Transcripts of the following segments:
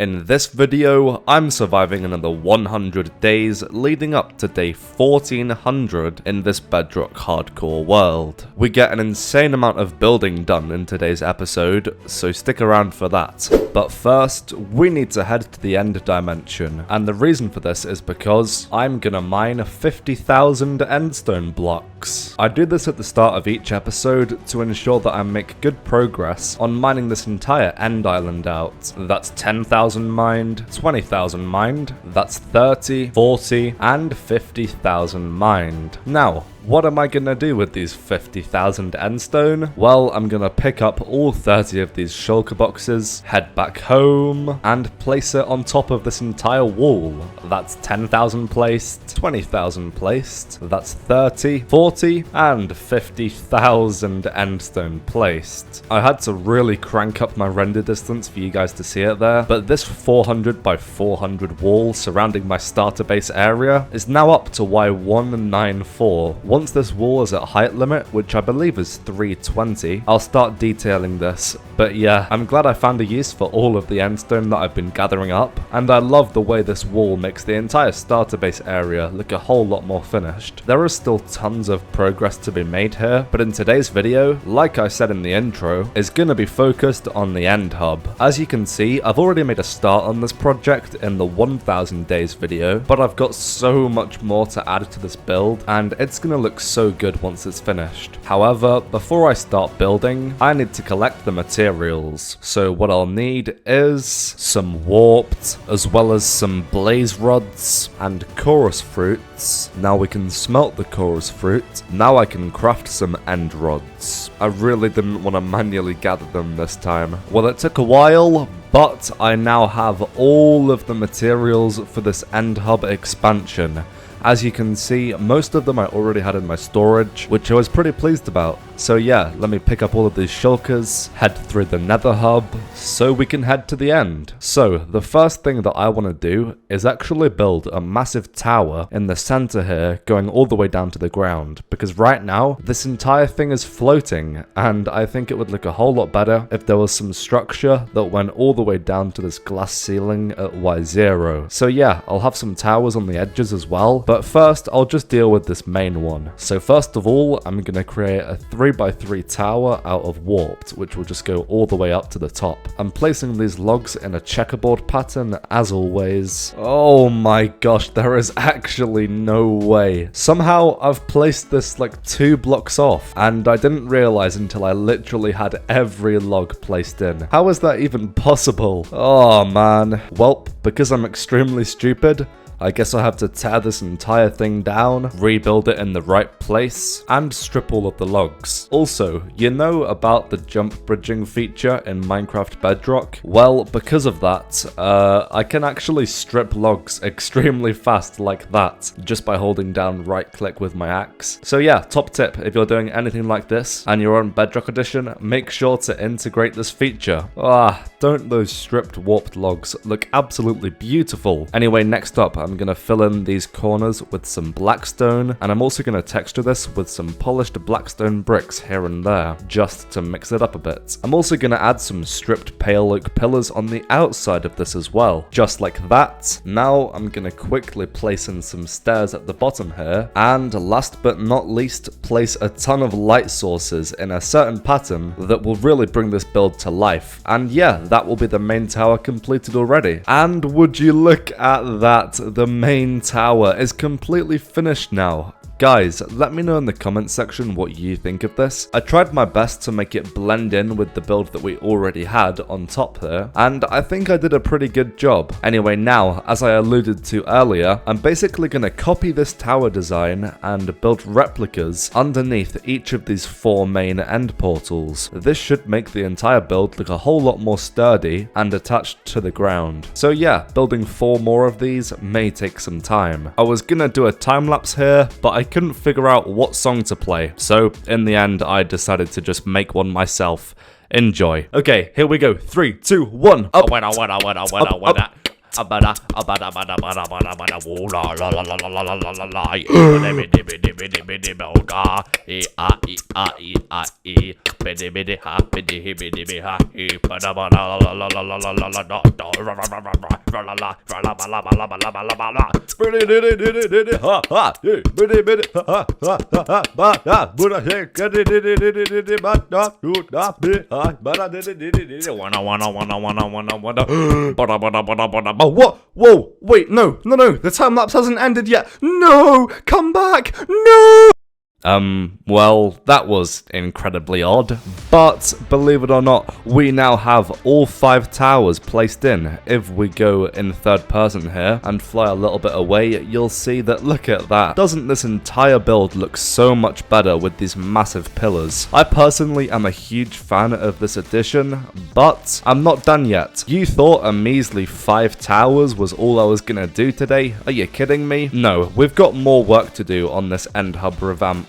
In this video, I'm surviving another 100 days leading up to day 1400 in this Bedrock hardcore world. We get an insane amount of building done in today's episode, so stick around for that. But first, we need to head to the end dimension, and the reason for this is because I'm gonna mine 50,000 endstone blocks. I do this at the start of each episode to ensure that I make good progress on mining this entire end island out. That's 10,000 mined, 20,000 mined, that's 30, 40, and 50,000 mined. Now, what am I gonna do with these 50,000 endstone? Well, I'm gonna pick up all 30 of these shulker boxes, head back home, and place it on top of this entire wall. That's 10,000 placed, 20,000 placed, that's 30, 40, and 50,000 endstone placed. I had to really crank up my render distance for you guys to see it there, but this 400 by 400 wall surrounding my starter base area is now up to Y194. Once this wall is at height limit, which I believe is 320, I'll start detailing this. But yeah, I'm glad I found a use for all of the endstone that I've been gathering up, and I love the way this wall makes the entire starter base area look a whole lot more finished. There is still tons of progress to be made here, but in today's video, like I said in the intro, is gonna be focused on the end hub. As you can see, I've already made a start on this project in the 1000 days video, but I've got so much more to add to this build, and it's gonna look so good once it's finished. However, before I start building, I need to collect the materials. So what I'll need is some warped, as well as some blaze rods and chorus fruits. Now we can smelt the chorus fruit. Now I can craft some end rods. I really didn't want to manually gather them this time. Well, it took a while, but I now have all of the materials for this end hub expansion. As you can see, most of them I already had in my storage, which I was pretty pleased about. So yeah, let me pick up all of these shulkers, head through the nether hub, so we can head to the end. So, the first thing that I want to do is actually build a massive tower in the center here, going all the way down to the ground, because right now, this entire thing is floating, and I think it would look a whole lot better if there was some structure that went all the way down to this glass ceiling at Y0. So yeah, I'll have some towers on the edges as well, but first, I'll just deal with this main one. So first of all, I'm going to create a 3x3 tower out of warped, which will just go all the way up to the top. I'm placing these logs in a checkerboard pattern, as always. Oh my gosh, there is actually no way. Somehow, I've placed this like 2 blocks off, and I didn't realize until I literally had every log placed in. How is that even possible? Oh man. Welp, because I'm extremely stupid, I guess I have to tear this entire thing down, rebuild it in the right place, and strip all of the logs. Also, you know about the jump bridging feature in Minecraft Bedrock? Well, because of that, I can actually strip logs extremely fast like that, just by holding down right click with my axe. So yeah, top tip, if you're doing anything like this, and you're on Bedrock Edition, make sure to integrate this feature. Don't those stripped warped logs look absolutely beautiful. Anyway, next up, I'm going to fill in these corners with some blackstone, and I'm also going to texture this with some polished blackstone bricks here and there, just to mix it up a bit. I'm also going to add some stripped pale oak pillars on the outside of this as well, just like that. Now I'm going to quickly place in some stairs at the bottom here, and last but not least, place a ton of light sources in a certain pattern that will really bring this build to life. And yeah, that will be the main tower completed already. And would you look at that, the main tower is completely finished now. Guys, let me know in the comment section what you think of this. I tried my best to make it blend in with the build that we already had on top here, and I think I did a pretty good job. Anyway, now, as I alluded to earlier, I'm basically going to copy this tower design and build replicas underneath each of these 4 main end portals. This should make the entire build look a whole lot more sturdy and attached to the ground. So yeah, building 4 more of these may take some time. I was gonna do a time lapse here, but I couldn't figure out what song to play, so in the end I decided to just make one myself. Enjoy. Okay, here we go. 3, 2, 1. Up. What? Whoa, wait, no, the time lapse hasn't ended yet. No, come back, no! Well, that was incredibly odd, but believe it or not, we now have all 5 towers placed in. If we go in third person here and fly a little bit away, you'll see that, look at that. Doesn't this entire build look so much better with these massive pillars? I personally am a huge fan of this addition, but I'm not done yet. You thought a measly 5 towers was all I was gonna do today? Are you kidding me? No, we've got more work to do on this end hub revamp.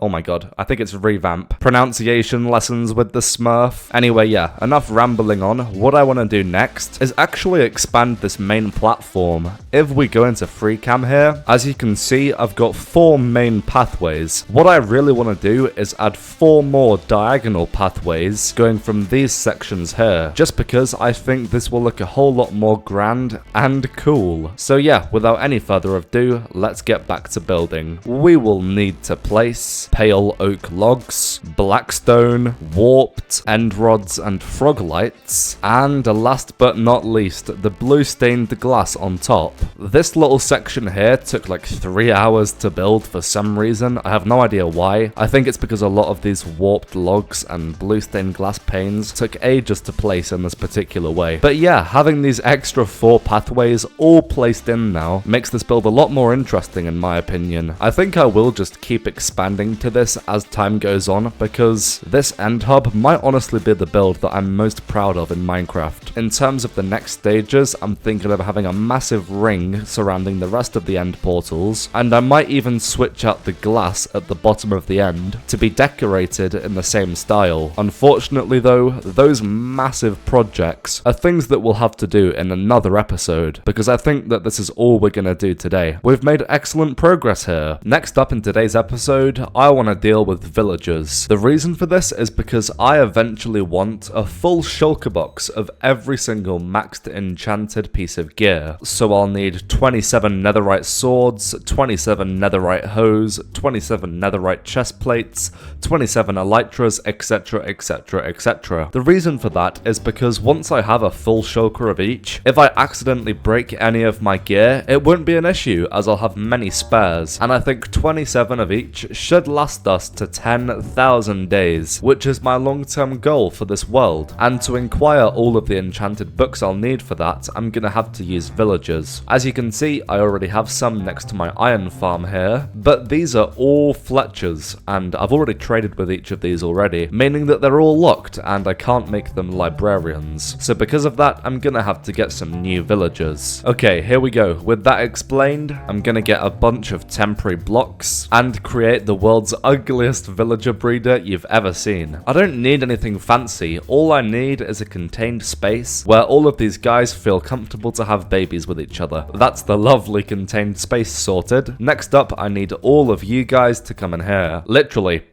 Oh my god, I think it's revamp. Pronunciation lessons with the Smurf. Anyway, yeah, enough rambling on. What I want to do next is actually expand this main platform. If we go into free cam here, as you can see, I've got 4 main pathways. What I really want to do is add 4 more diagonal pathways going from these sections here, just because I think this will look a whole lot more grand and cool. So yeah, without any further ado, let's get back to building. We will need to place pale oak logs, blackstone, warped, end rods and frog lights, and last but not least, the blue stained glass on top. This little section here took like 3 hours to build for some reason. I have no idea why. I think it's because a lot of these warped logs and blue stained glass panes took ages to place in this particular way. But yeah, having these extra 4 pathways all placed in now makes this build a lot more interesting in my opinion. I think I will just keep expanding to this as time goes on, because this end hub might honestly be the build that I'm most proud of in Minecraft. In terms of the next stages, I'm thinking of having a massive ring surrounding the rest of the end portals, and I might even switch out the glass at the bottom of the end to be decorated in the same style. Unfortunately though, those massive projects are things that we'll have to do in another episode, because I think that this is all we're gonna do today. We've made excellent progress here. Next up in today's episode, I want to deal with villagers. The reason for this is because I eventually want a full shulker box of every single maxed enchanted piece of gear. So I'll need 27 netherite swords, 27 netherite hose, 27 netherite chest plates, 27 elytras, etc, etc, etc. The reason for that is because once I have a full shulker of each, if I accidentally break any of my gear, it won't be an issue as I'll have many spares, and I think 27 of each should last us to 10,000 days, which is my long-term goal for this world. And to acquire all of the enchanted books I'll need for that, I'm gonna have to use villagers. As you can see, I already have some next to my iron farm here, but these are all Fletchers, and I've already traded with each of these already, meaning that they're all locked and I can't make them librarians. So because of that, I'm gonna have to get some new villagers. Okay, here we go. With that explained, I'm gonna get a bunch of temporary blocks and create the world's ugliest villager breeder you've ever seen. I don't need anything fancy, all I need is a contained space where all of these guys feel comfortable to have babies with each other. That's the lovely contained space sorted. Next up, I need all of you guys to come in here. Literally.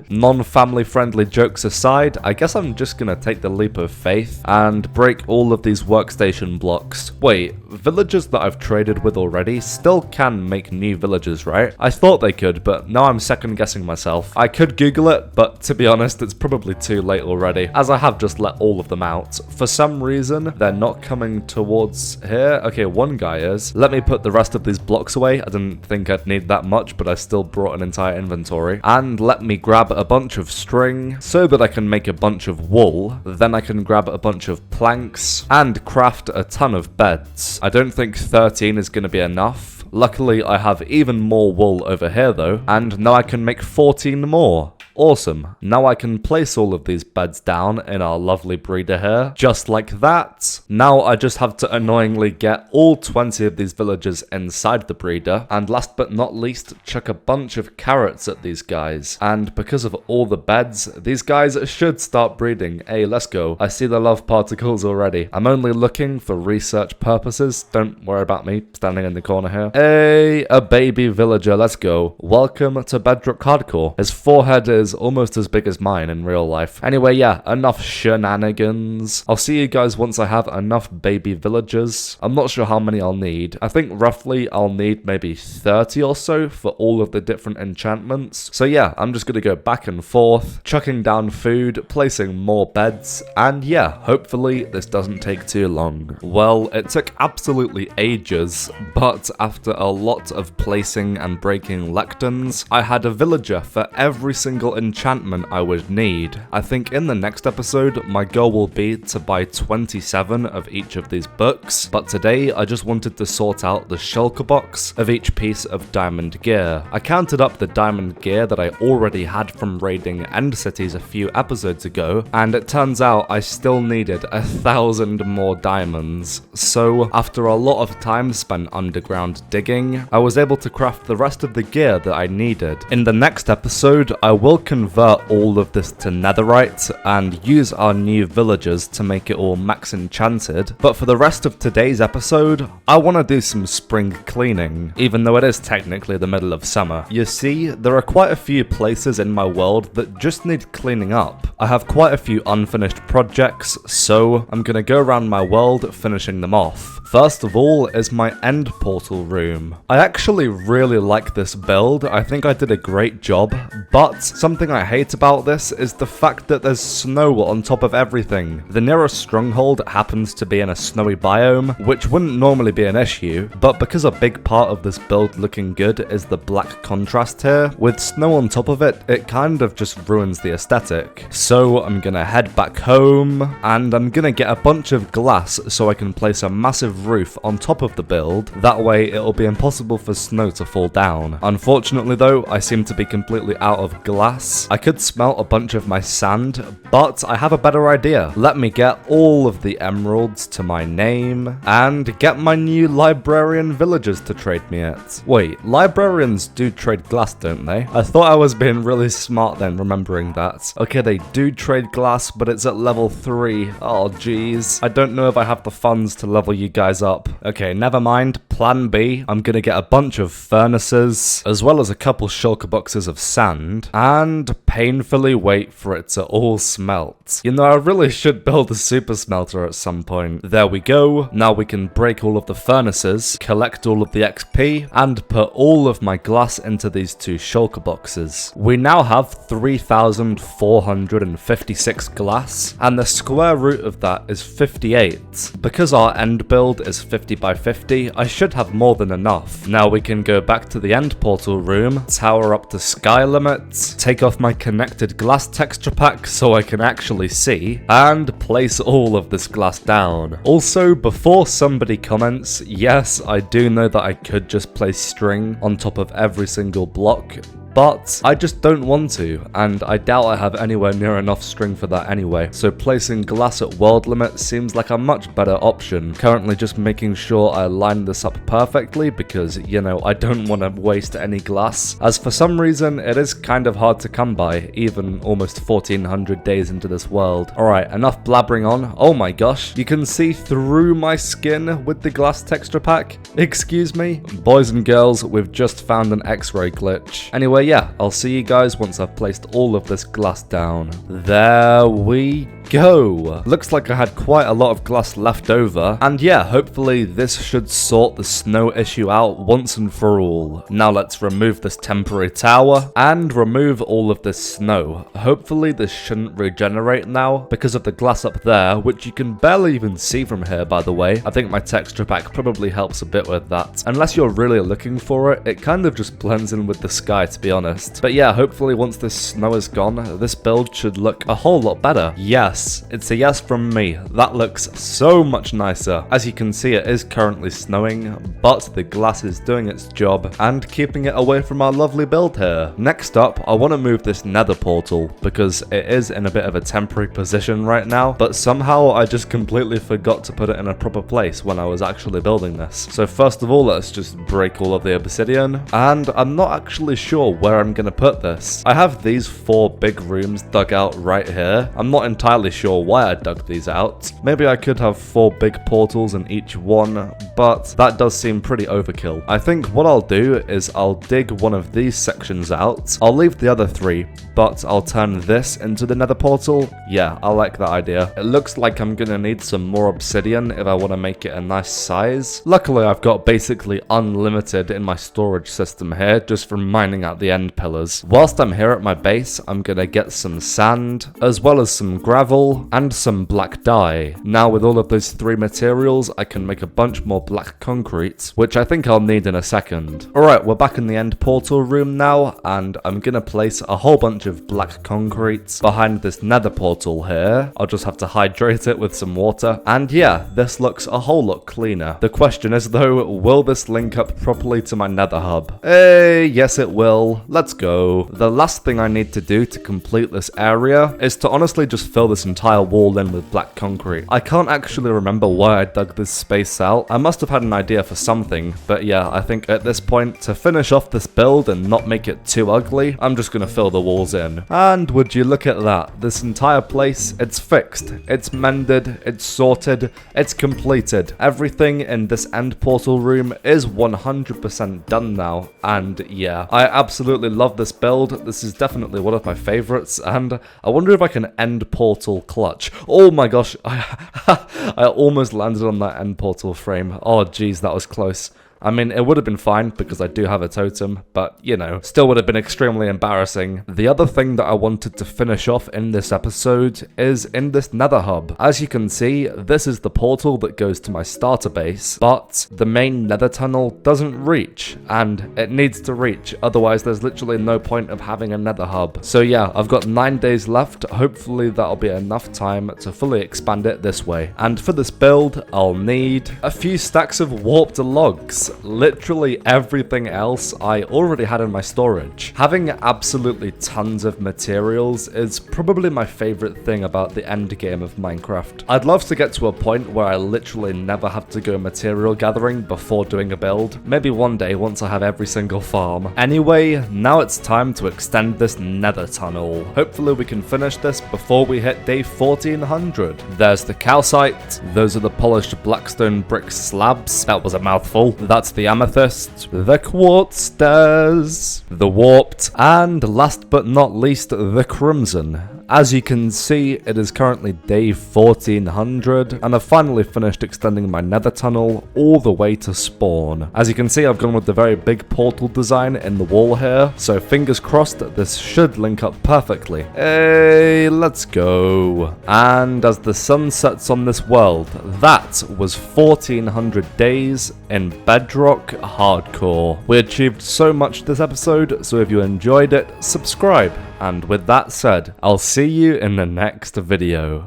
Non-family friendly jokes aside, I guess I'm just gonna take the leap of faith and break all of these workstation blocks. Wait, villagers that I've traded with already still can make new villagers, right? I thought they could, but now I'm second guessing myself. I could Google it, but to be honest, it's probably too late already, as I have just let all of them out. For some reason, they're not coming towards here. Okay, one guy is. Let me put the rest of these blocks away. I didn't think I'd need that much, but I still brought an entire inventory. And let me grab a bunch of string so that I can make a bunch of wool. Then I can grab a bunch of planks and craft a ton of beds. I don't think 13 is going to be enough. Luckily, I have even more wool over here though, and now I can make 14 more. Awesome. Now I can place all of these beds down in our lovely breeder here, just like that. Now I just have to annoyingly get all 20 of these villagers inside the breeder, and last but not least, chuck a bunch of carrots at these guys. And because of all the beds, these guys should start breeding. Hey, let's go. I see the love particles already. I'm only looking for research purposes. Don't worry about me standing in the corner here. Hey, a baby villager. Let's go. Welcome to Bedrock Hardcore. His forehead is almost as big as mine in real life. Anyway, yeah, enough shenanigans. I'll see you guys once I have enough baby villagers. I'm not sure how many I'll need. I think roughly I'll need maybe 30 or so for all of the different enchantments. So yeah, I'm just gonna go back and forth, chucking down food, placing more beds, and yeah, hopefully this doesn't take too long. Well, it took absolutely ages, but after a lot of placing and breaking lecterns, I had a villager for every single enchantment I would need. I think in the next episode, my goal will be to buy 27 of each of these books, but today I just wanted to sort out the shulker box of each piece of diamond gear. I counted up the diamond gear that I already had from raiding end cities a few episodes ago, and it turns out I still needed 1,000 more diamonds. So after a lot of time spent underground digging, I was able to craft the rest of the gear that I needed. In the next episode, I will convert all of this to netherite and use our new villagers to make it all max enchanted, but for the rest of today's episode, I want to do some spring cleaning, even though it is technically the middle of summer. You see, there are quite a few places in my world that just need cleaning up. I have quite a few unfinished projects, so I'm gonna go around my world finishing them off. First of all is my end portal room. I actually really like this build. I think I did a great job, but something I hate about this is the fact that there's snow on top of everything. The nearest stronghold happens to be in a snowy biome, which wouldn't normally be an issue, but because a big part of this build looking good is the black contrast here, with snow on top of it, it kind of just ruins the aesthetic. So I'm gonna head back home, and I'm gonna get a bunch of glass so I can place a massive roof on top of the build. That way it'll be impossible for snow to fall down. Unfortunately though, I seem to be completely out of glass. I could smelt a bunch of my sand, but I have a better idea. Let me get all of the emeralds to my name and get my new librarian villagers to trade me it. Wait, librarians do trade glass, don't they? I thought I was being really smart then, remembering that. Okay, they do trade glass, but it's at level 3. Oh jeez. I don't know if I have the funds to level you guys up. Okay, never mind. Plan B. I'm gonna get a bunch of furnaces, as well as a couple shulker boxes of sand, and painfully wait for it to all smelt. You know, I really should build a super smelter at some point. There we go. Now we can break all of the furnaces, collect all of the XP, and put all of my glass into these 2 shulker boxes. We now have 3,456 glass, and the square root of that is 58. Because our end build is 50 by 50, I should have more than enough. Now we can go back to the end portal room, tower up to sky limits, take off my connected glass texture pack so I can actually see, and place all of this glass down. Also, before somebody comments, yes, I do know that I could just place string on top of every single block, but I just don't want to, and I doubt I have anywhere near enough string for that anyway, so placing glass at world limit seems like a much better option. Currently just making sure I line this up perfectly because, you know, I don't want to waste any glass, as for some reason it is kind of hard to come by, even almost 1400 days into this world. Alright, enough blabbering on. Oh my gosh, you can see through my skin with the glass texture pack? Excuse me? Boys and girls, we've just found an X-ray glitch. Anyway, yeah, I'll see you guys once I've placed all of this glass down. There we go. Looks like I had quite a lot of glass left over, and yeah, hopefully this should sort the snow issue out once and for all. Now let's remove this temporary tower and remove all of this snow. Hopefully this shouldn't regenerate now because of the glass up there, which you can barely even see from here, by the way. I think my texture pack probably helps a bit with that. Unless you're really looking for it, it kind of just blends in with the sky, to be honest. But yeah, hopefully once this snow is gone, this build should look a whole lot better. Yes, yes. It's a yes from me. That looks so much nicer. As you can see, it is currently snowing, but the glass is doing its job and keeping it away from our lovely build here. Next up, I want to move this nether portal because it is in a bit of a temporary position right now, but somehow I just completely forgot to put it in a proper place when I was actually building this. So first of all, let's just break all of the obsidian, and I'm not actually sure where I'm going to put this. I have these 4 big rooms dug out right here. I'm not entirely sure why I dug these out. Maybe I could have 4 big portals in each one, but that does seem pretty overkill. I think what I'll do is I'll dig one of these sections out. I'll leave the other 3, but I'll turn this into the nether portal. Yeah, I like that idea. It looks like I'm gonna need some more obsidian if I want to make it a nice size. Luckily, I've got basically unlimited in my storage system here, just from mining out the end pillars. Whilst I'm here at my base, I'm gonna get some sand, as well as some gravel, and some black dye. Now with all of those 3 materials, I can make a bunch more black concrete, which I think I'll need in a second. Alright, we're back in the end portal room now, and I'm gonna place a whole bunch of black concrete behind this nether portal here. I'll just have to hydrate it with some water, and yeah, this looks a whole lot cleaner. The question is though, will this link up properly to my nether hub? Yes it will. Let's go. The last thing I need to do to complete this area is to honestly just fill this entire wall in with black concrete. I can't actually remember why I dug this space out. I must have had an idea for something, but yeah, I think at this point, to finish off this build and not make it too ugly, I'm just gonna fill the walls in. And would you look at that? This entire place, it's fixed, it's mended, it's sorted, it's completed. Everything in this end portal room is 100% done now, and yeah, I absolutely love this build. This is definitely one of my favorites, and I wonder if I can end portal clutch. Oh my gosh, I almost landed on that end portal frame. Oh geez, that was close. I mean, it would have been fine because I do have a totem, but, you know, still would have been extremely embarrassing. The other thing that I wanted to finish off in this episode is in this nether hub. As you can see, this is the portal that goes to my starter base, but the main nether tunnel doesn't reach, and it needs to reach, otherwise there's literally no point of having a nether hub. So yeah, I've got 9 days left. Hopefully that'll be enough time to fully expand it this way. And for this build, I'll need a few stacks of warped logs. Literally everything else I already had in my storage. Having absolutely tons of materials is probably my favorite thing about the end game of Minecraft. I'd love to get to a point where I literally never have to go material gathering before doing a build. Maybe one day once I have every single farm. Anyway, now it's time to extend this nether tunnel. Hopefully we can finish this before we hit day 1400. There's the calcite. Those are the polished blackstone brick slabs. That was a mouthful. That's the amethyst, the quartz stairs, the warped, and last but not least, the crimson. As you can see, it is currently day 1400, and I've finally finished extending my nether tunnel all the way to spawn. As you can see, I've gone with the very big portal design in the wall here, so fingers crossed that this should link up perfectly. Hey, let's go. And as the sun sets on this world, that was 1400 days in Bedrock Hardcore. We achieved so much this episode, so if you enjoyed it, subscribe. And with that said, I'll see you in the next video.